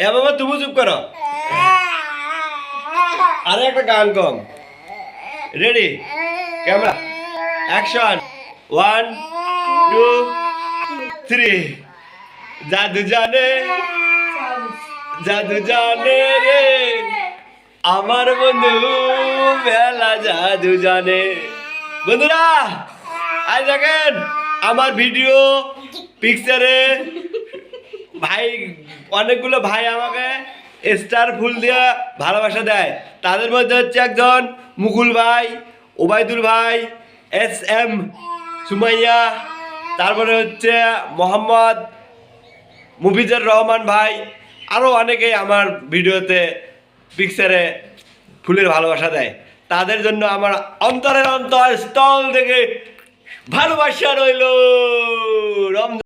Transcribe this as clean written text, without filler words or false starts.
এ বাবা তুমি চুপ করো আরে একটা গান কম রেডি ক্যামেরা অ্যাকশন 1 2 3 জাদু জানে রে আমার বন্ধু মেলা জাদু জানে বন্ধুরা আজ দেখেন আমার ভিডিও পিকচারে ভাই অনেকগুলো ভাই আমাকে স্টার ফুল দিয়ে ভালোবাসা দেয় তাদের মধ্যে হচ্ছে একজন মুকুল ভাই ওবায়দুল ভাই SM সুমাইয়া তারপরে হচ্ছে মোহাম্মদ মুফিজুর রহমান ভাই আরও অনেকেই আমার ভিডিওতে পিকচারে ফুলের ভালোবাসা দেয় তাদের জন্য আমার অন্তরের অন্তর স্থল থেকে ভালোবাসা রইল রমজান